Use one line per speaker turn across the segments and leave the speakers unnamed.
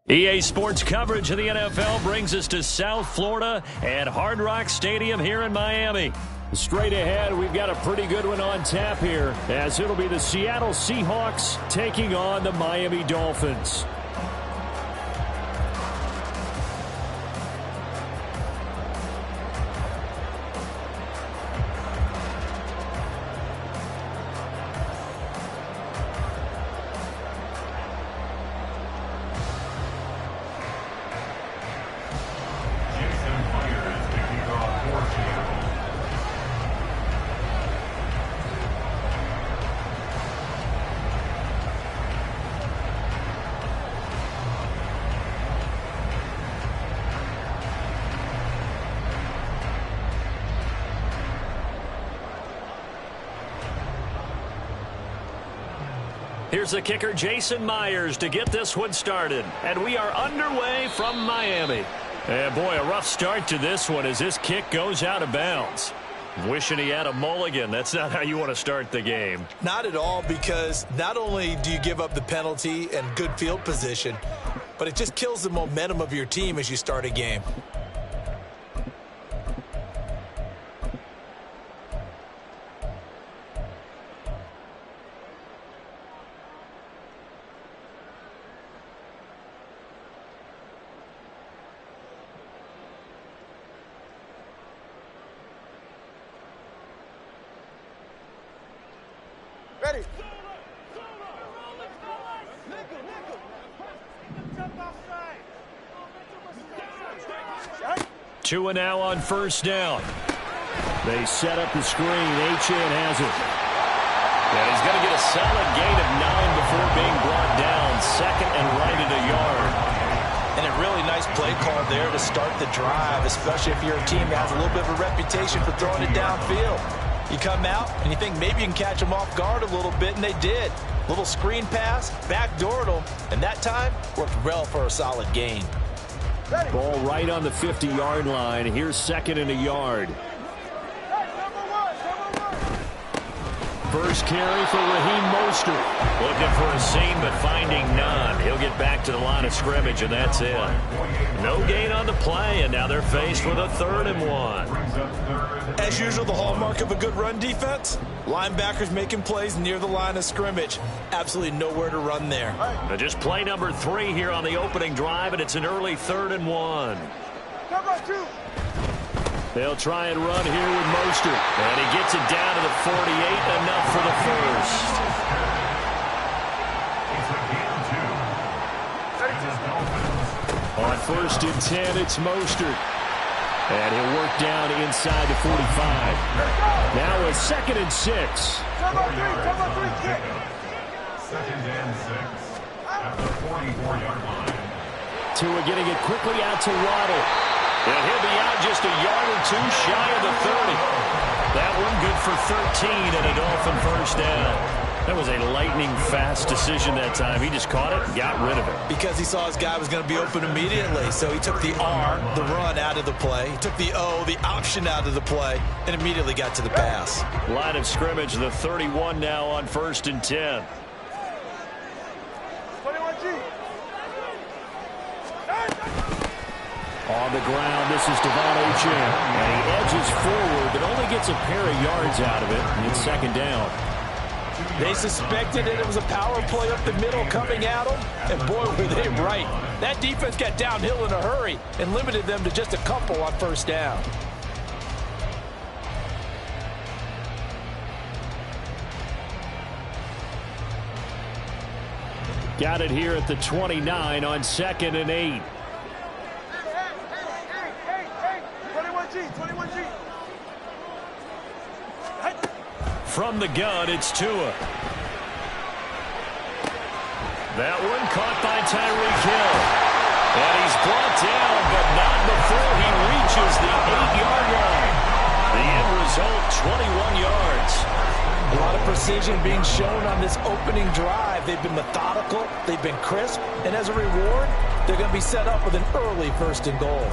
EA Sports coverage of the NFL brings us to South Florida at Hard Rock Stadium here in Miami. Straight ahead, we've got a pretty good one on tap here, as it'll be the Seattle Seahawks taking on the Miami Dolphins. Here's the kicker, Jason Myers, to get this one started. And we are underway from Miami. And boy, a rough start to this one as this kick goes out of bounds. Wishing he had a mulligan. That's not how you want to start the game.
Not at all, because not only do you give up the penalty and good field position, but it just kills the momentum of your team as you start a game.
Ready.
2 and now on first down. They set up the screen. Achane has it. And he's going to get a solid gain of 9 before being brought down. Second and right at a yard.
And a really nice play call there to start the drive, especially if you're a team that has a little bit of a reputation for throwing it downfield. You come out and you think maybe you can catch them off guard a little bit, and they did. Little screen pass, backdoored them, and that time worked well for a solid gain.
Ball right on the 50-yard line. Here's second and a yard. First carry for Raheem Mostert. Looking for a seam, but finding none. He'll get back to the line of scrimmage, and that's it. No gain on the play, and now they're faced with a 3rd and 1.
As usual, the hallmark of a good run defense, linebackers making plays near the line of scrimmage. Absolutely nowhere to run there.
Now just play number 3 here on the opening drive, and it's an early 3rd and 1. They'll try and run here with Mostert. And he gets it down to the 48, enough for the first. On 1st and 10, it's Mostert. And he'll work down inside the 45. Now a 2nd and 6.
Come on, 3, kick.
2nd and 6 at the 44-yard line.
Tua getting it quickly out to Waddle. And he'll be out just a yard or 2 shy of the 30. That one good for 13 and a Dolphin first down. That was a lightning-fast decision that time. He just caught it and got rid of it.
Because he saw his guy was going to be open immediately. So he took the R, the run, out of the play. He took the O, the option, out of the play, and immediately got to the pass.
Line of scrimmage, the 31 now on 1st and 10.
21G.
On the ground, this is Achane. And he edges forward, but only gets a pair of yards out of it. It's 2nd down.
They suspected it was a power play up the middle coming at them, and boy, were they right. That defense got downhill in a hurry and limited them to just a couple on first down.
Got it here at the 29 on 2nd and 8.
21G.
From the gun, it's Tua. That one caught by Tyreek Hill. And he's brought down, but not before he reaches the 8-yard line. The end result, 21 yards.
A lot of precision being shown on this opening drive. They've been methodical, they've been crisp, and as a reward, they're going to be set up with an early 1st and goal.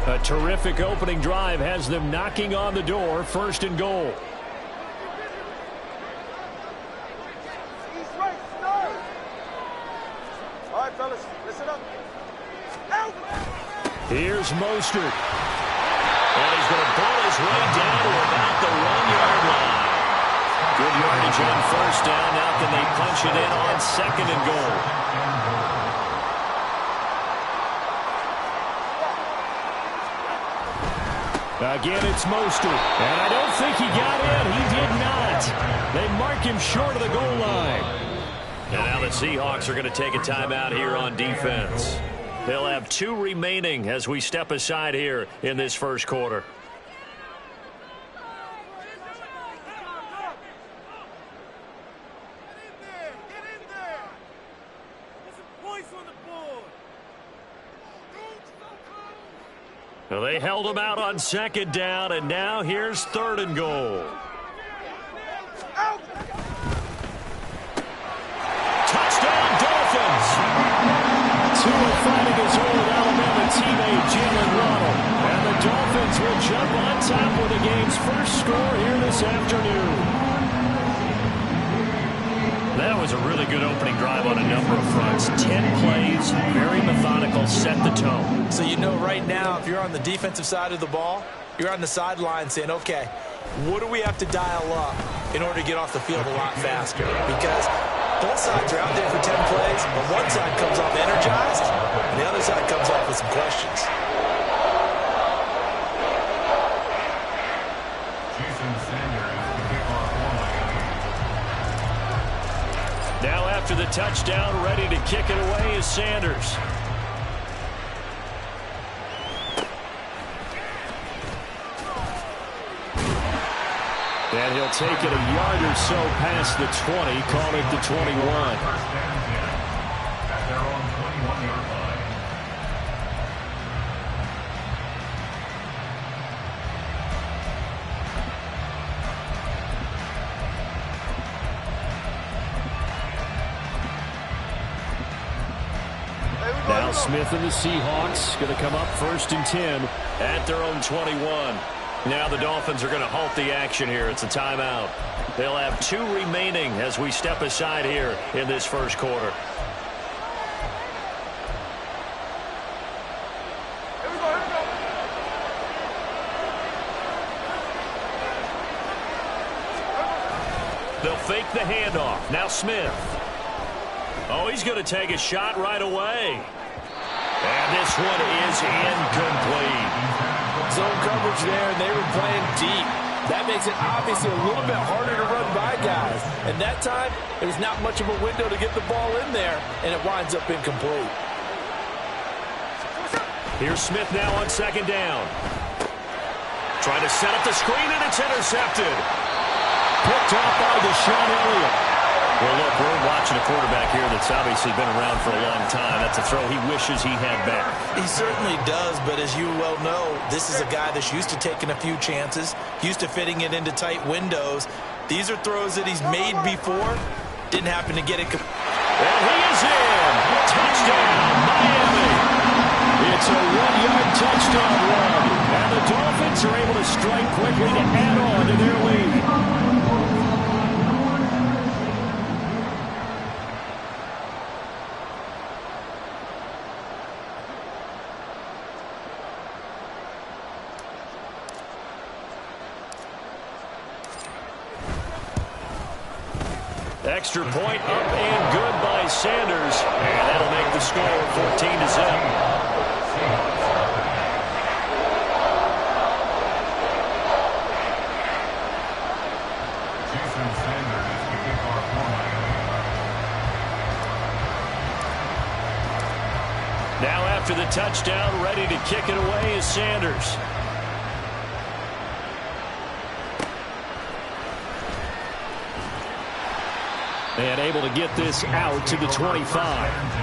A terrific opening drive has them knocking on the door, 1st and goal. Here's Mostert. And he's going to pull his way down to about the 1-yard line. Good yardage on first down. Now can they punch it in on 2nd and goal? Again, it's Mostert. And I don't think he got in. He did not. They mark him short of the goal line. And now the Seahawks are going to take a timeout here on defense. They'll have 2 remaining as we step aside here in this first quarter. Well, they held him out on 2nd down, and now here's 3rd and goal. Touchdown, Dolphins! Tua finding his old Alabama teammate, Jalen Waddle. And the Dolphins will jump on top with the game's first score here this afternoon. That was a really good opening drive on a number of fronts. 10 plays, very methodical, set the tone.
So you know right now, if you're on the defensive side of the ball, you're on the sideline saying, okay, what do we have to dial up in order to get off the field a lot faster? Because both sides are out there for 10 plays, but one side comes off energized, and the other side comes off with some questions.
Now after the touchdown, ready to kick it away is Sanders. And he'll take it a yard or so past the 20, call it the 21.
At their own 21-yard line.
Now Smith and the Seahawks going to come up 1st and 10 at their own 21. Now the Dolphins are going to halt the action here. It's a timeout. They'll have 2 remaining as we step aside here in this first quarter. They'll fake the handoff. Now Smith. Oh, he's going to take a shot right away. And this one is incomplete.
Zone coverage there, and they were playing deep. That makes it obviously a little bit harder to run by guys. And that time, there's not much of a window to get the ball in there, and it winds up incomplete.
Here's Smith now on 2nd down. Trying to set up the screen, and it's intercepted. Picked off by Deshaun Elliott. Well, look, we're watching a quarterback here that's obviously been around for a long time. That's a throw he wishes he had back.
He certainly does, but as you well know, this is a guy that's used to taking a few chances, used to fitting it into tight windows. These are throws that he's made before. Didn't happen to get it.
And he is in. Touchdown, Miami. It's a 1-yard touchdown run. And the Dolphins are able to strike quickly to add on to their lead. Extra point up and good by Sanders. And that'll make the score 14-0. Now after the touchdown, ready to kick it away is Sanders. And able to get this out to the 25.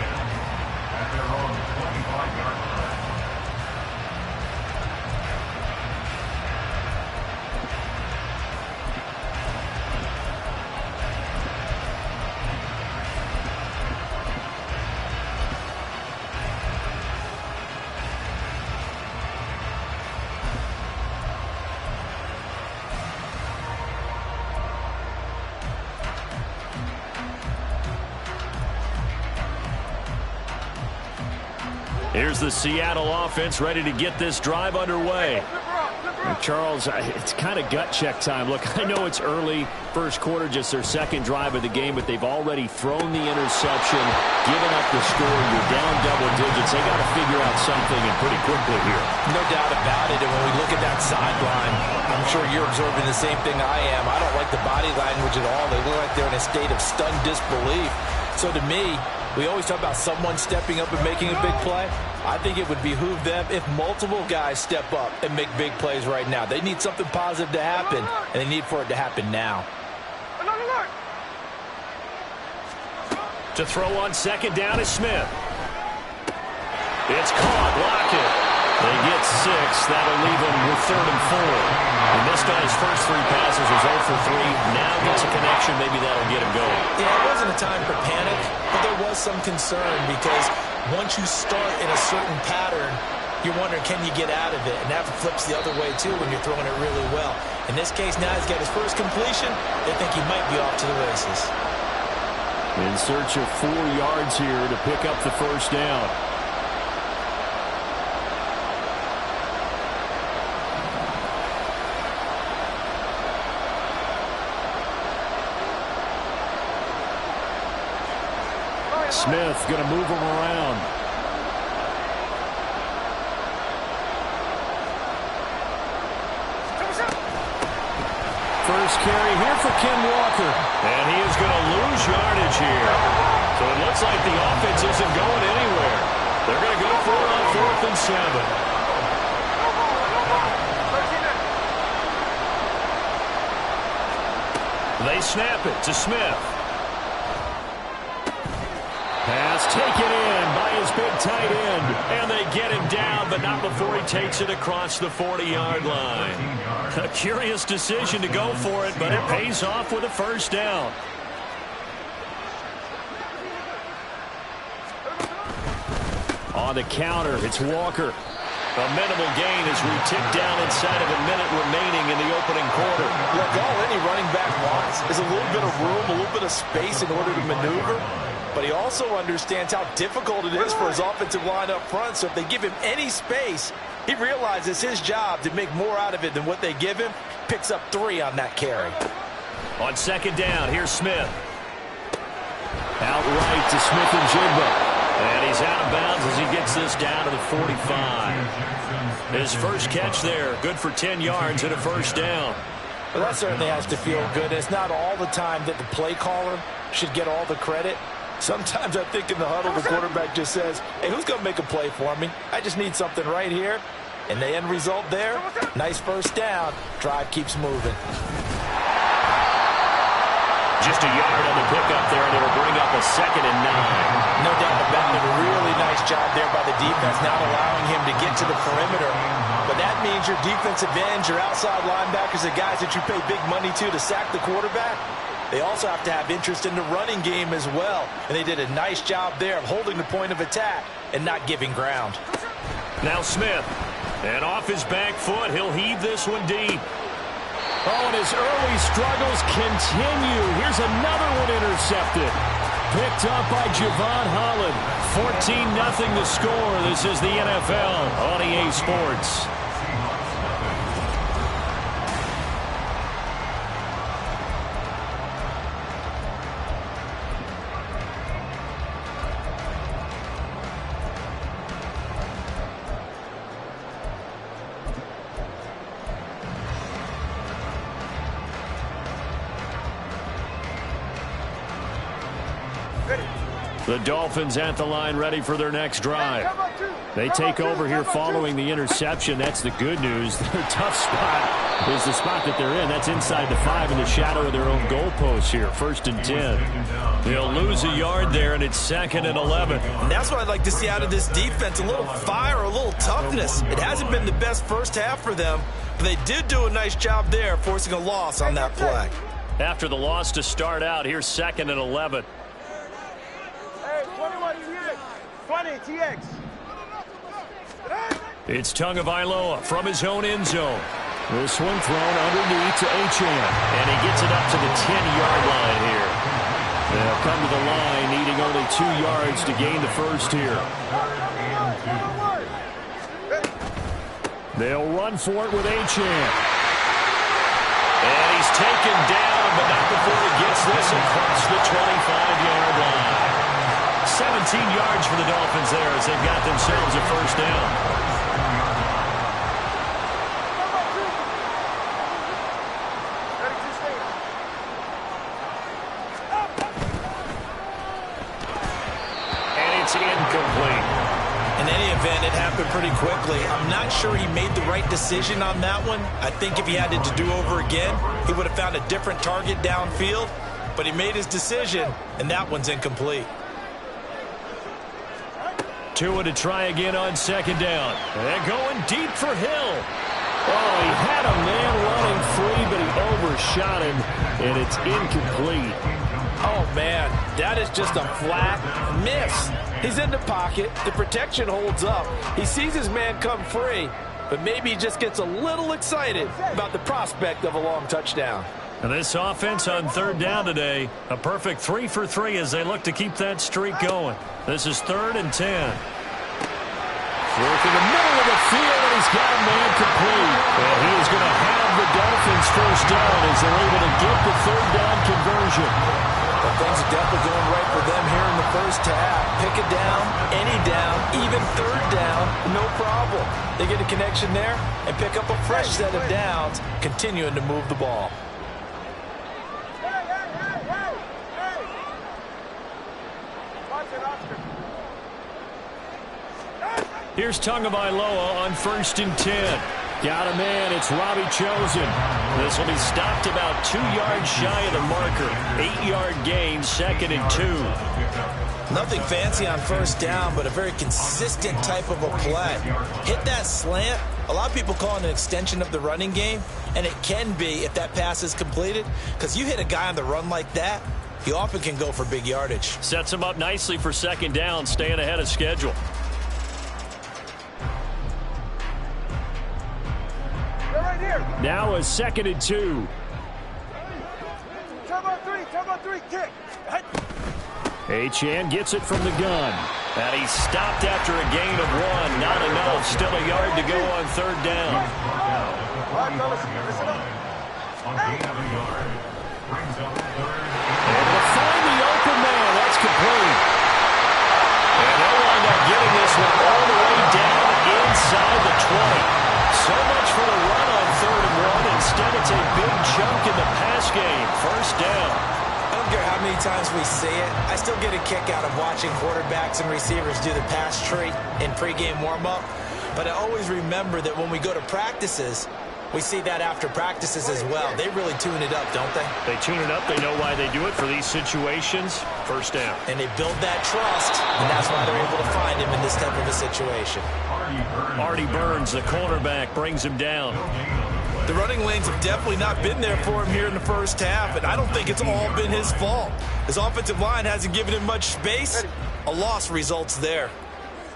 Here's the Seattle offense ready to get this drive underway. And Charles, it's kind of gut check time. Look, I know it's early, first quarter, just their second drive of the game, but they've already thrown the interception, given up the score. You're down double digits. They got to figure out something, and pretty quickly here.
No doubt about it. And when we look at that sideline, I'm sure you're observing the same thing I am. I don't like the body language at all. They look like they're in a state of stunned disbelief. So to me, we always talk about someone stepping up and making a big play. I think it would behoove them if multiple guys step up and make big plays right now. They need something positive to happen, and they need for it to happen now.
To throw on second down is Smith. It's caught. Lockett. They get 6. That'll leave them with 3rd and 4. And this guy's first 3 passes was 0 for 3. Now gets a connection. Maybe that'll get him going.
Yeah, it wasn't a time for panic, but there was some concern because once you start in a certain pattern, you're wondering, can you get out of it? And that flips the other way, too, when you're throwing it really well. In this case, now he's got his first completion. They think he might be off to the races.
In search of 4 yards here to pick up the first down. Smith going to move him around. First carry here for Ken Walker. And he is going to lose yardage here. So it looks like the offense isn't going anywhere. They're going to go for it on 4th and 7. They snap it to Smith. Pass taken in by his big tight end. And they get him down, but not before he takes it across the 40-yard line. A curious decision to go for it, but it pays off with a first down. On the counter, it's Walker. A minimal gain as we tick down inside of a minute remaining in the opening quarter.
Look, all any running back wants is a little bit of room, a little bit of space in order to maneuver. But he also understands how difficult it is for his offensive line up front. So if they give him any space, he realizes his job to make more out of it than what they give him. Picks up 3 on that carry.
On second down, here's Smith. Out right to Smith and Jigba. And he's out of bounds as he gets this down to the 45. His first catch there, good for 10 yards and a first down.
Well, that certainly has to feel good. It's not all the time that the play caller should get all the credit. Sometimes I think in the huddle, the quarterback just says, hey, who's going to make a play for me? I just need something right here. And the end result there, nice first down. Drive keeps moving.
Just a yard on the pickup there, and it'll bring up a 2nd and 9.
No doubt about it. A really nice job there by the defense, not allowing him to get to the perimeter. But that means your defensive ends, your outside linebackers, the guys that you pay big money to sack the quarterback, they also have to have interest in the running game as well. And they did a nice job there of holding the point of attack and not giving ground.
Now Smith. And off his back foot, he'll heave this one deep. Oh, and his early struggles continue. Here's another one intercepted. Picked up by Javon Holland. 14-0 the score. This is the NFL on EA Sports. The Dolphins at the line ready for their next drive. They take over here following the interception. That's the good news. Their tough spot is the spot that they're in. That's inside the 5 in the shadow of their own goalpost here. 1st and 10. They'll lose a yard there, and it's 2nd and 11.
And that's what I'd like to see out of this defense. A little fire, a little toughness. It hasn't been the best first half for them, but they did do a nice job there, forcing a loss on that play.
After the loss to start out, here's 2nd and 11.
20 TX.
It's Tagovailoa from his own end zone. This one thrown underneath to Achane. And he gets it up to the 10-yard line here. They'll come to the line needing only 2 yards to gain the first here. They'll run for it with Achane. And he's taken down, but not before he gets this across the 25-yard line. 17 yards for the Dolphins there as they've got themselves a first down. Incomplete.
In any event, it happened pretty quickly. I'm not sure he made the right decision on that one. I think if he had it to do over again, he would have found a different target downfield. But he made his decision, and that one's incomplete.
Tua to try again on second down. And going deep for Hill. Oh, he had a man running free, but he overshot him, and it's incomplete.
Oh, man, that is just a flat miss. He's in the pocket. The protection holds up. He sees his man come free, but maybe he just gets a little excited about the prospect of a long touchdown.
And this offense on third down today, a perfect 3 for 3 as they look to keep that streak going. This is 3rd and 10. Work in the middle of the field, and he's got a man complete. And he is going to have the Dolphins first down as they're able to get the third down conversion.
But things are definitely going right for them here in the first half. Pick it down, any down, even third down, no problem. They get a connection there and pick up a fresh set of downs, continuing to move the ball.
Here's Tagovailoa on 1st and 10. Got a man, it's Robbie Chosen. This will be stopped about 2 yards shy of the marker. 8-yard gain, 2nd and 2.
Nothing fancy on first down, but a very consistent type of a play. Hit that slant. A lot of people call it an extension of the running game, and it can be if that pass is completed, because you hit a guy on the run like that, he often can go for big yardage.
Sets him up nicely for second down, staying ahead of schedule. Now a 2nd and 2.
Turbo 3, kick.
Achane gets it from the gun. And he's stopped after a gain of 1. Not enough. Still a yard to go on third down.
All right, fellas, listen up.
And to find the open man. That's complete. And they'll wind up getting this one all the way down inside the 20. So much for the run on 3rd and 1. Instead, it's a big chunk in the pass game. First down.
I don't care how many times we see it. I still get a kick out of watching quarterbacks and receivers do the pass tree in pregame warm-up. But I always remember that when we go to practices, we see that after practices as well. They really tune it up, don't they?
They tune it up. They know why they do it for these situations. First down.
And they build that trust, and that's why they're able to find him in this type of a situation.
Artie Burns, the cornerback, brings him down.
The running lanes have definitely not been there for him here in the first half, and I don't think it's all been his fault. His offensive line hasn't given him much space. A loss results there.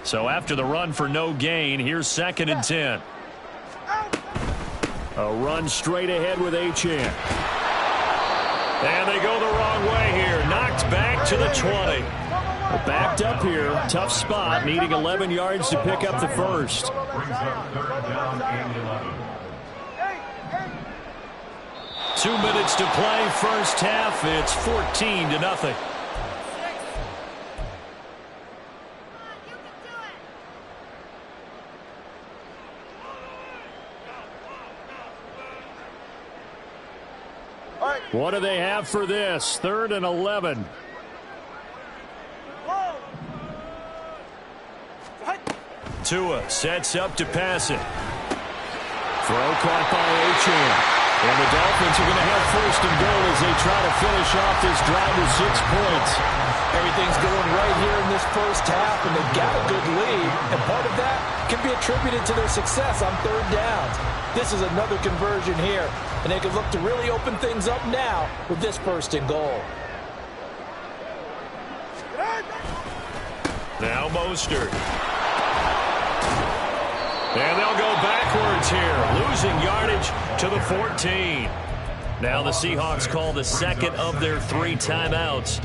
So after the run for no gain, here's 2nd and 10. A run straight ahead with Achane. And they go the wrong way here. Knocked back to the 20. We're backed up here. Tough spot, needing 11 yards to pick up the first. 2 minutes to play, first half. It's 14-0. What do they have for this? 3rd and 11. Tua sets up to pass it. Throw caught by Achane. And the Dolphins are going to have 1st and goal as they try to finish off this drive with 6 points.
Everything's going right here in this first half, and they've got a good lead. And part of that can be attributed to their success on third downs. This is another conversion here, and they can look to really open things up now with this 1st and goal.
Now Mostert. And they'll go backwards here, losing yardage to the 14. Now the Seahawks call the 2nd of their 3 timeouts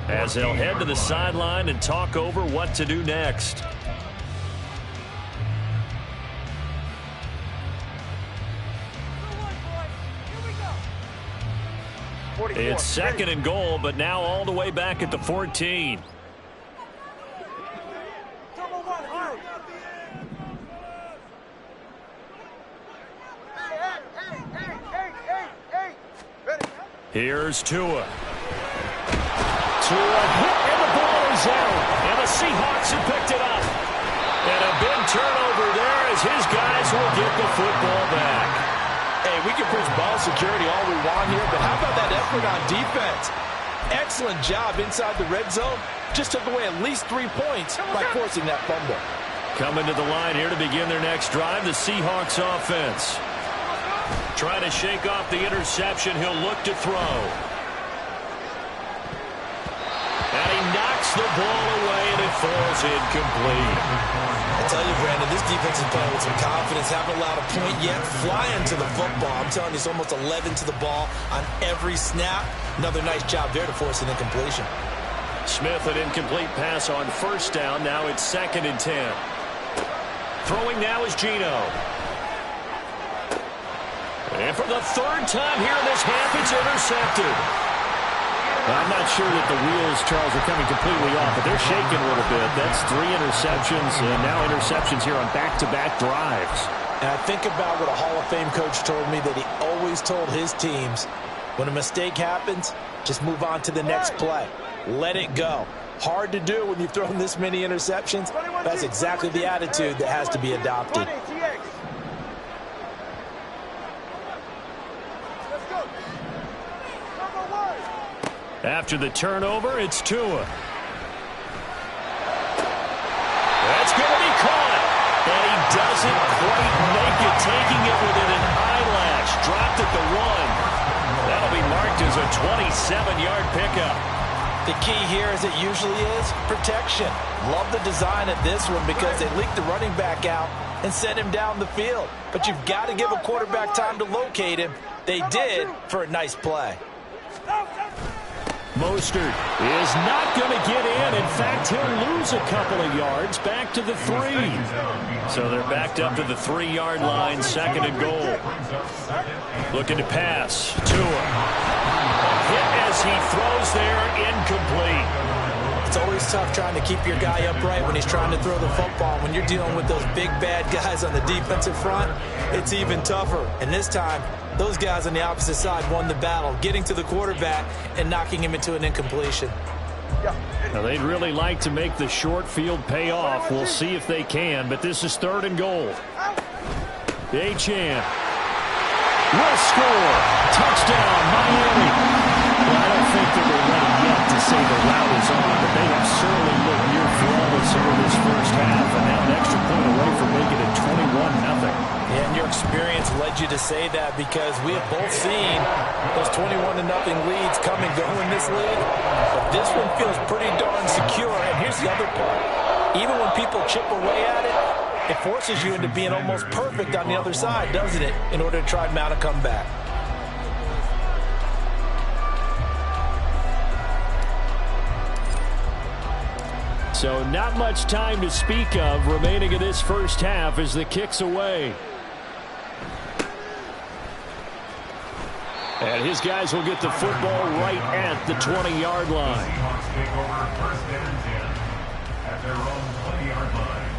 as they'll head to the sideline and talk over what to do next. It's second and goal, but now all the way back at the 14. Here's Tua. Tua hit, and the ball is out. And the Seahawks have picked it up. And a big turnover there as his guys will get the football back.
Hey, we can preach ball security all we want here, but how about that effort on defense? Excellent job inside the red zone. Just took away at least 3 points by forcing that fumble.
Coming to the line here to begin their next drive, the Seahawks offense. Trying to shake off the interception. He'll look to throw. And he knocks the ball away, and it falls incomplete.
I tell you, Brandon, this defense is playing with some confidence. Haven't allowed a point yet. Flying to the football. I'm telling you, it's almost 11 to the ball on every snap. Another nice job there to force an incompletion.
Smith, an incomplete pass on first down. Now it's 2nd and 10. Throwing now is Geno. And for the 3rd time here in this half, it's intercepted. I'm not sure that the wheels, Charles, are coming completely off, but they're shaking a little bit. That's 3 interceptions, and now interceptions here on back-to-back drives.
And I think about what a Hall of Fame coach told me, that he always told his teams, when a mistake happens, just move on to the next play. Let it go. Hard to do when you've thrown this many interceptions. That's exactly the attitude that has to be adopted.
After the turnover, it's Tua. That's going to be caught. And he doesn't quite make it, taking it within an eyelash. Dropped at the 1. That'll be marked as a 27-yard pickup.
The key here, as it usually is, protection. Love the design of this one because they leaked the running back out and sent him down the field. But you've got to give a quarterback time to locate him. They did for a nice play.
Mostert is not going to get in. In fact, he'll lose a couple of yards back to the 3. So they're backed up to the 3-yard line, 2nd and goal. Looking to pass. Tua. Hit as he throws there, incomplete.
It's always tough trying to keep your guy upright when he's trying to throw the football. When you're dealing with those big, bad guys on the defensive front, it's even tougher. And this time, those guys on the opposite side won the battle, getting to the quarterback and knocking him into an incompletion.
Now, they'd really like to make the short field pay off. We'll see if they can, but this is 3rd and goal. Achane will score. Touchdown, Miami. Well, I don't think that we're ready yet to say the route is on, but they have certainly looked near flawless over this first half, and now an extra point away from making it 21-0.
And your experience led you to say that, because we have both seen those 21-0 leads come and go in this league. But this one feels pretty darn secure. And here's the other part. Even when people chip away at it, it forces you into being almost perfect on the other side, doesn't it, in order to try and mount a comeback.
So not much time to speak of remaining in this first half as the kick's away. And his guys will get the football right at the 20-yard line.
Seahawks take over 1st and 10 at their own 20-yard line.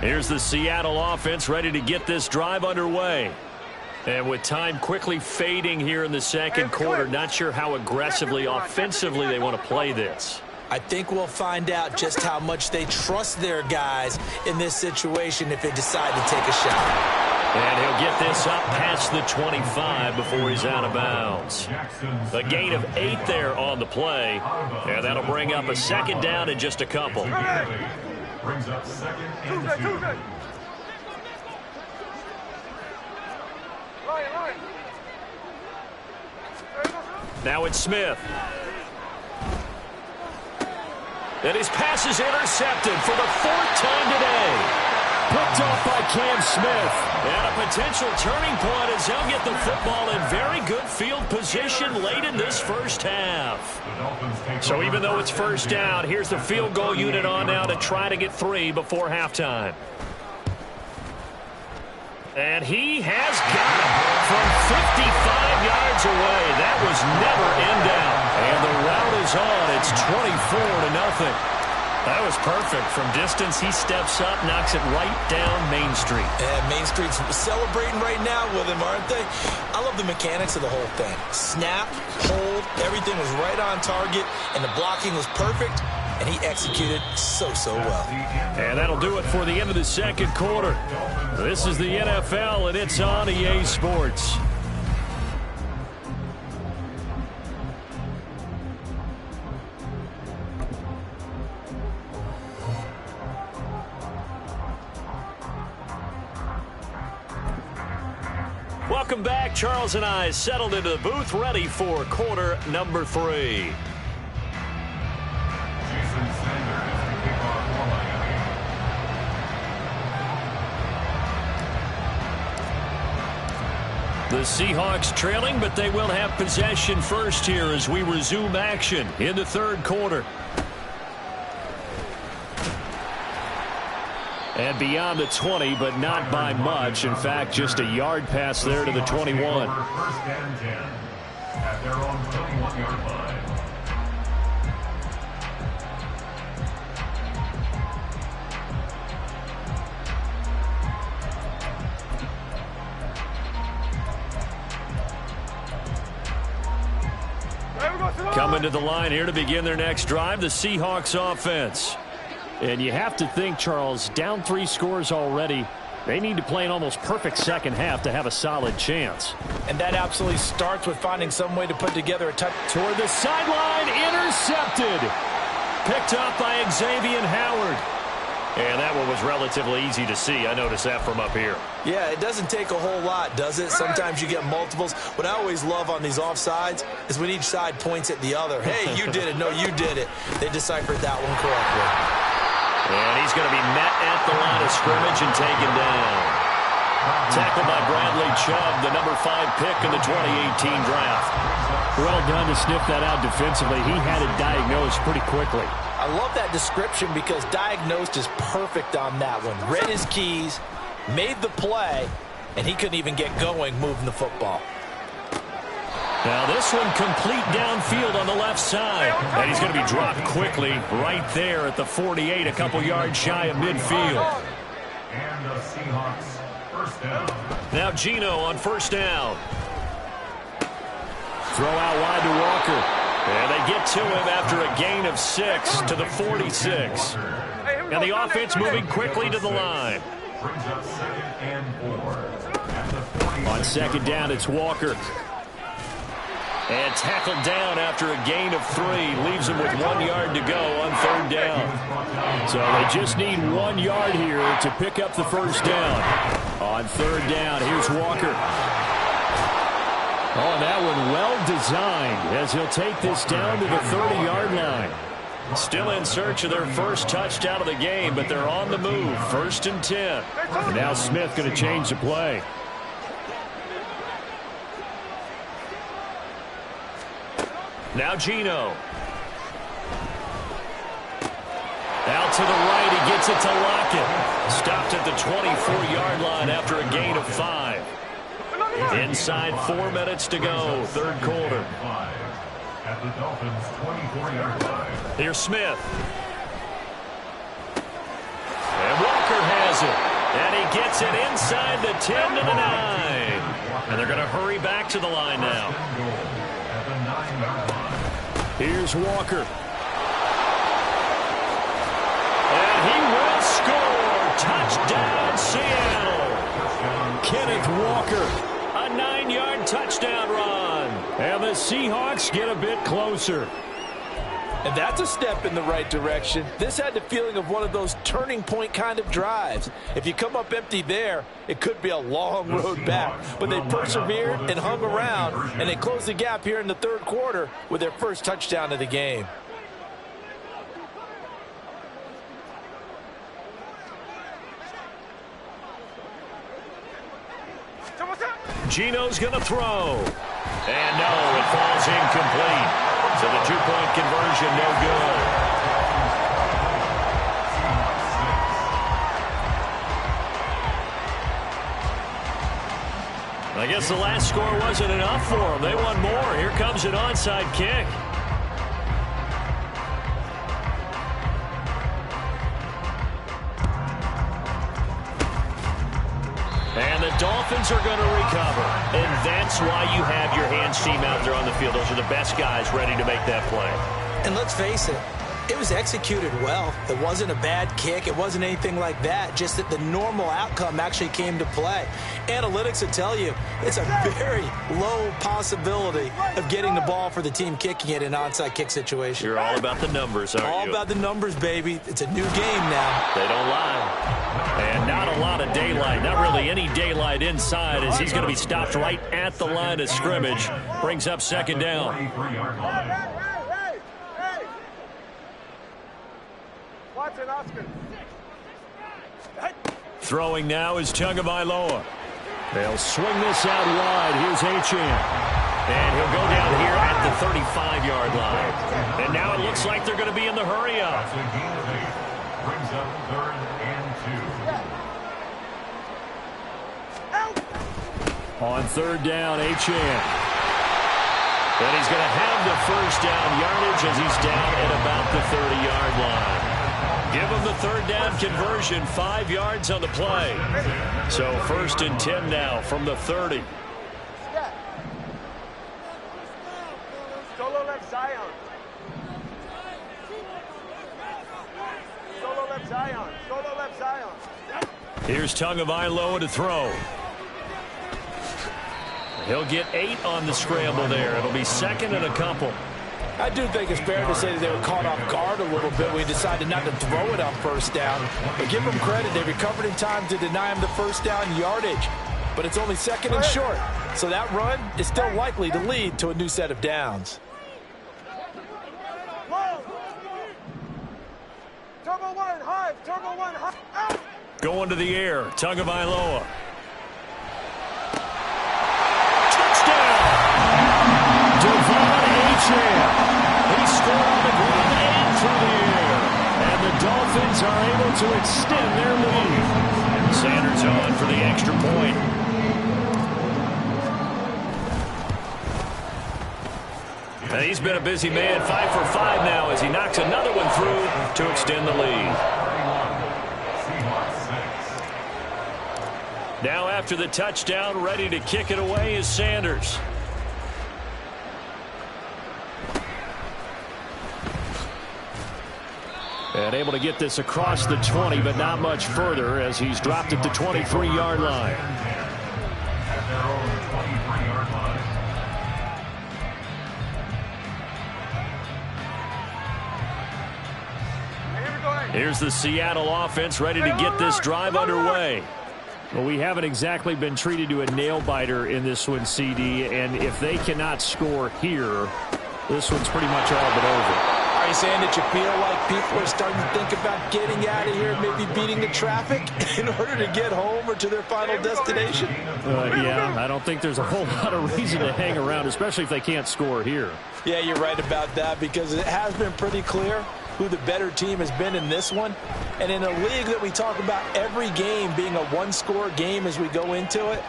Here's the Seattle offense ready to get this drive underway. And with time quickly fading here in the second quarter, not sure how aggressively, offensively they want to play this.
I think we'll find out just how much they trust their guys in this situation if they decide to take a shot.
And he'll get this up past the 25 before he's out of bounds. A gain of 8 there on the play. And that'll bring up a 2nd down in just a couple.
Brings up 2nd and 2.
Now it's Smith. And his pass is intercepted for the 4th time today. picked off by Cam Smith. And a potential turning point as he'll get the football in very good field position late in this first half. So even though it's first down, here's the field goal unit on now to try to get 3 before halftime. And he has got it from 55 yards away. That was never in doubt. And the route is on. It's 24-0. That was perfect. From distance, he steps up, knocks it right down Main Street.
And Main Street's celebrating right now with him, aren't they? I love the mechanics of the whole thing. Snap, hold, everything was right on target, and the blocking was perfect, and he executed so well.
And that'll do it for the end of the second quarter. This is the NFL, and it's on EA Sports. Welcome back. Charles and I settled into the booth, ready for quarter number 3. The Seahawks trailing, but they will have possession first here as we resume action in the third quarter. And beyond the 20, but not by much. In fact, just a yard pass there to the 21.
First and 10 at their own 21-yard line.
Coming to the line here to begin their next drive, the Seahawks offense. And you have to think, Charles, down 3 scores already. They need to play an almost perfect second half to have a solid chance.
And that absolutely starts with finding some way to put together a touch.
Toward the sideline, intercepted. Picked up by Xavier Howard. And that one was relatively easy to see. I noticed that from up here.
Yeah, it doesn't take a whole lot, does it? Sometimes you get multiples. What I always love on these offsides is when each side points at the other. Hey, you did it. No, you did it. They deciphered that one correctly.
And he's going to be met at the line of scrimmage and taken down. Tackled by Bradley Chubb, the number 5 pick in the 2018 draft. Well done to sniff that out defensively. He had it diagnosed pretty quickly.
I love that description because diagnosed is perfect on that one. Read his keys, made the play, and he couldn't even get going moving the football.
Now this one complete downfield on the left side. And he's going to be dropped quickly right there at the 48, a couple yards shy of midfield.
And the Seahawks first down.
Now Geno on first down. Throw out wide to Walker. And they get to him after a gain of 6 to the 46. And the offense moving quickly to the line.
Brings up 2nd and 4.
On second down, it's Walker. And tackled down after a gain of 3. Leaves him with 1 yard to go on third down. So they just need 1 yard here to pick up the first down. On third down, here's Walker. Oh, and that one well designed as he'll take this down to the 30-yard line. Still in search of their first touchdown of the game, but they're on the move. 1st and 10. And now Smith going to change the play. Now Geno. Out to the right, he gets it to Lockett. Stopped at the 24-yard line after a gain of 5. Inside 4 minutes to go, third quarter.
At the Dolphins' 24-yard line.
Here's Smith. And Walker has it. And he gets it inside the 10 to the 9. And they're going to hurry back to the line now.
At the 9-yard line.
Here's Walker. And he will score. Touchdown, Seattle. Kenneth Walker. A 9-yard touchdown run. And the Seahawks get a bit closer.
And that's a step in the right direction. This had the feeling of one of those turning point kind of drives. If you come up empty there, it could be a long road back. But they persevered and hung around, and they closed the gap here in the third quarter with their first touchdown of the game.
Geno's going to throw. And no, it falls incomplete. So the two-point conversion, no good. I guess the last score wasn't enough for them. They want more. Here comes an onside kick. And the Dolphins are going to recover. And that's why you have your hands team out there on the field. Those are the best guys ready to make that play.
And let's face it, it was executed well. It wasn't a bad kick. It wasn't anything like that. Just that the normal outcome actually came to play. Analytics will tell you it's a very low possibility of getting the ball for the team kicking it in an onside kick situation.
You're all about the numbers, aren't you?
All about the numbers, baby. It's a new game now.
They don't lie. And not a lot of daylight. Not really any daylight inside as he's going to be stopped right at the line of scrimmage. Brings up second down.
Watson, Oscar.
Throwing now is Tagovailoa. They'll swing this out wide. Here's Achane. And he'll go down here at the 35-yard line. And now it looks like they're going to be in the hurry-up.
Brings up 3rd and 2.
On 3rd down, Achane. And he's going to have the first down yardage as he's down at about the 30-yard line. Give him the 3rd down conversion, 5 yards on the play. So 1st and 10 now from the 30.
Solo left Zion. Solo left Zion. Solo left Zion.
Here's Tagovailoa to throw. He'll get 8 on the scramble there. It'll be 2nd and a couple.
I do think it's fair to say that they were caught off guard a little bit. We decided not to throw it on 1st down. But give them credit. They recovered in time to deny him the 1st down yardage. But it's only 2nd and short. So that run is still likely to lead to a new set of downs.
Turbo 1, high. Turbo 1, high. Out.
Going to the air. Tagovailoa. He scored on the ground and through the air. And the Dolphins are able to extend their lead. Sanders on for the extra point. And he's been a busy man, 5 for 5 now as he knocks another one through to extend the lead. Now after the touchdown, ready to kick it away is Sanders. And able to get this across the 20, but not much further as he's dropped at the 23-yard line.
At their own 23-yard line.
Here's the Seattle offense ready to get this drive underway. Well, we haven't exactly been treated to a nail-biter in this one, CD, and if they cannot score here, this one's pretty much all but over.
Are you saying that you feel like people are starting to think about getting out of here, maybe beating the traffic in order to get home or to their final destination?
Yeah, I don't think there's a whole lot of reason to hang around, especially if they can't score here.
Yeah, you're right about that because it has been pretty clear who the better team has been in this one. And in a league that we talk about every game being a one-score game as we go into it,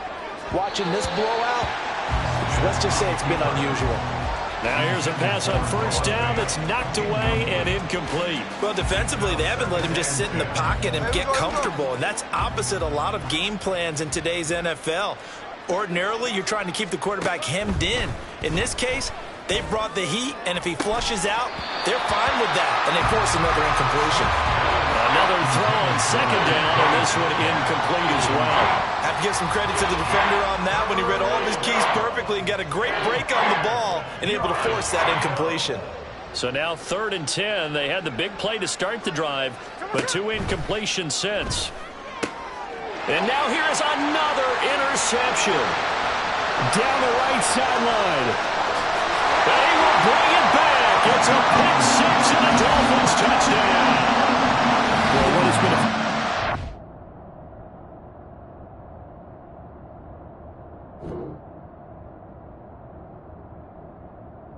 watching this blowout, let's just say it's been unusual.
Now here's a pass on 1st down that's knocked away and incomplete.
Well, defensively, they haven't let him just sit in the pocket and get comfortable, and that's opposite a lot of game plans in today's NFL. Ordinarily, you're trying to keep the quarterback hemmed in. In this case, they brought the heat, and if he flushes out, they're fine with that, and they force another incompletion.
Another throw on 2nd down, and this one incomplete as well.
Have to give some credit to the defender on that when he read all of his keys perfectly and got a great break on the ball and able to force that incompletion.
So now 3rd and 10. They had the big play to start the drive, but 2 incompletions since. And now here is another interception. Down the right sideline. And he will bring it back. It's a pick 6 and a Dolphins touchdown. Well, what has been a
Zion.